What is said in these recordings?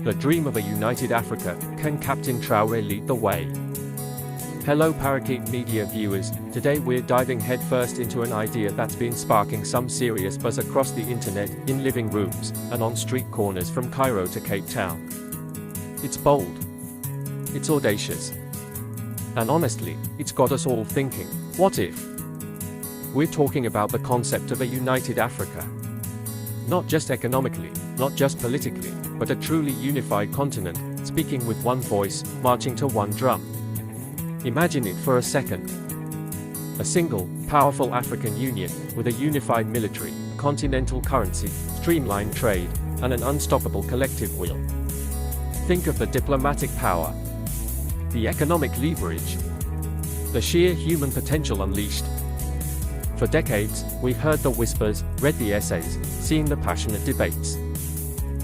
The dream of a united Africa. Can Captain Traoré lead the way? Hello Parakeet Media viewers, today we're diving headfirst into an idea that's been sparking some serious buzz across the internet, in living rooms, and on street corners from Cairo to Cape Town. It's bold. It's audacious. And honestly, it's got us all thinking, what if? We're talking about the concept of a united Africa. Not just economically, not just politically, but a truly unified continent, speaking with one voice, marching to one drum. Imagine it for a second. A single, powerful African Union, with a unified military, continental currency, streamlined trade, and an unstoppable collective will. Think of the diplomatic power, the economic leverage, the sheer human potential unleashed. For decades, we've heard the whispers, read the essays, seen the passionate debates.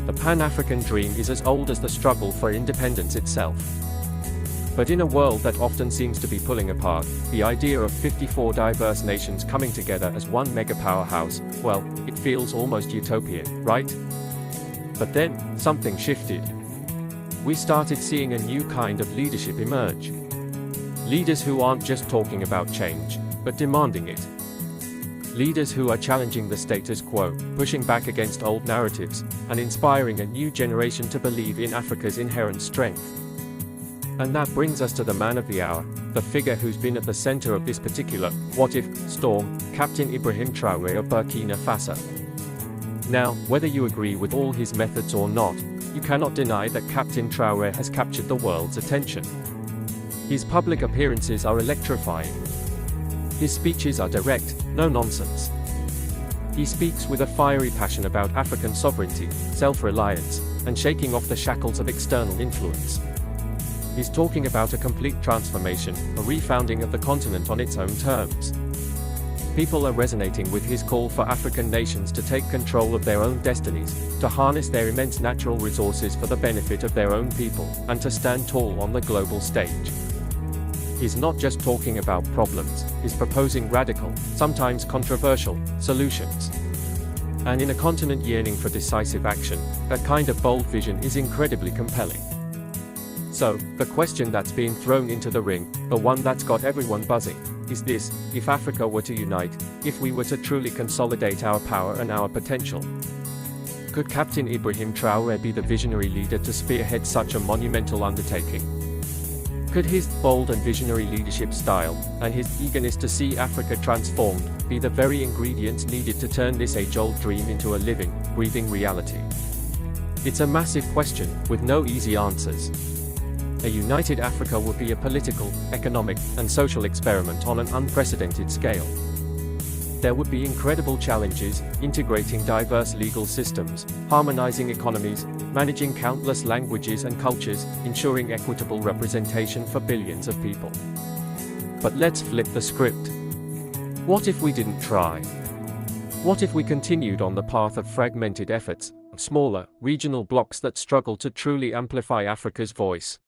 The Pan-African dream is as old as the struggle for independence itself. But in a world that often seems to be pulling apart, the idea of 54 diverse nations coming together as one mega powerhouse, well, it feels almost utopian, right? But then, something shifted. We started seeing a new kind of leadership emerge. Leaders who aren't just talking about change, but demanding it. Leaders who are challenging the status quo, pushing back against old narratives, and inspiring a new generation to believe in Africa's inherent strength. And that brings us to the man of the hour, the figure who's been at the center of this particular what-if storm, Captain Ibrahim Traoré of Burkina Faso. Now, whether you agree with all his methods or not, you cannot deny that Captain Traoré has captured the world's attention. His public appearances are electrifying. His speeches are direct, no nonsense. He speaks with a fiery passion about African sovereignty, self-reliance, and shaking off the shackles of external influence. He's talking about a complete transformation, a refounding of the continent on its own terms. People are resonating with his call for African nations to take control of their own destinies, to harness their immense natural resources for the benefit of their own people, and to stand tall on the global stage. He's not just talking about problems, he's proposing radical, sometimes controversial, solutions. And in a continent yearning for decisive action, that kind of bold vision is incredibly compelling. So, the question that's being thrown into the ring, the one that's got everyone buzzing, is this: if Africa were to unite, if we were to truly consolidate our power and our potential, could Captain Ibrahim Traoré be the visionary leader to spearhead such a monumental undertaking? Could his bold and visionary leadership style, and his eagerness to see Africa transformed, be the very ingredients needed to turn this age-old dream into a living, breathing reality? It's a massive question, with no easy answers. A united Africa would be a political, economic, and social experiment on an unprecedented scale. There would be incredible challenges, integrating diverse legal systems, harmonizing economies, managing countless languages and cultures, ensuring equitable representation for billions of people. But let's flip the script. What if we didn't try? What if we continued on the path of fragmented efforts, smaller, regional blocks that struggle to truly amplify Africa's voice?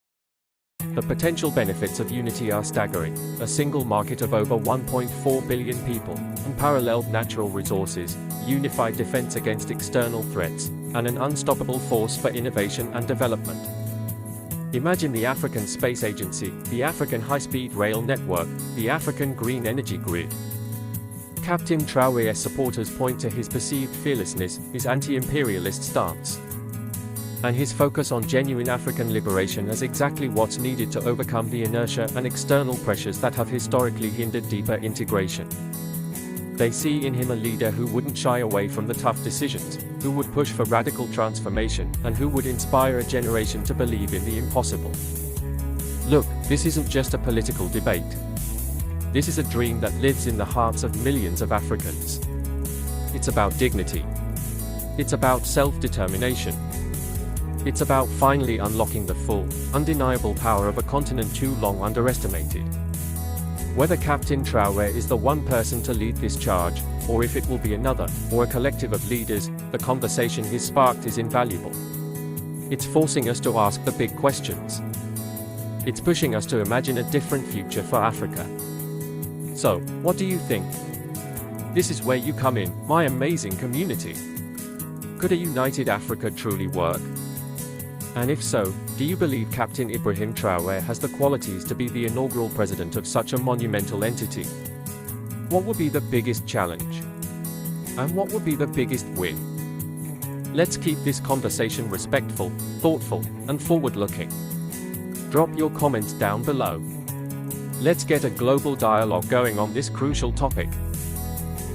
The potential benefits of unity are staggering: a single market of over 1.4 billion people, unparalleled natural resources, unified defense against external threats, and an unstoppable force for innovation and development. Imagine the African Space Agency, the African High-Speed Rail Network, the African Green Energy Grid. Captain Traoré's supporters point to his perceived fearlessness, his anti-imperialist stance, and his focus on genuine African liberation as exactly what's needed to overcome the inertia and external pressures that have historically hindered deeper integration. They see in him a leader who wouldn't shy away from the tough decisions, who would push for radical transformation, and who would inspire a generation to believe in the impossible. Look, this isn't just a political debate. This is a dream that lives in the hearts of millions of Africans. It's about dignity. It's about self-determination. It's about finally unlocking the full, undeniable power of a continent too long underestimated. Whether Captain Traoré is the one person to lead this charge, or if it will be another, or a collective of leaders, the conversation he's sparked is invaluable. It's forcing us to ask the big questions. It's pushing us to imagine a different future for Africa. So, what do you think? This is where you come in, my amazing community. Could a united Africa truly work? And if so, do you believe Captain Ibrahim Traoré has the qualities to be the inaugural president of such a monumental entity? What would be the biggest challenge? And what would be the biggest win? Let's keep this conversation respectful, thoughtful, and forward-looking. Drop your comments down below. Let's get a global dialogue going on this crucial topic.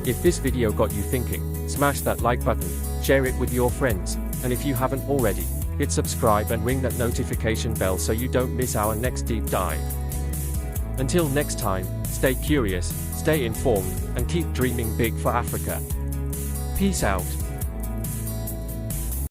If this video got you thinking, smash that like button, share it with your friends, and if you haven't already, hit subscribe and ring that notification bell so you don't miss our next deep dive. Until next time, stay curious, stay informed, and keep dreaming big for Africa. Peace out.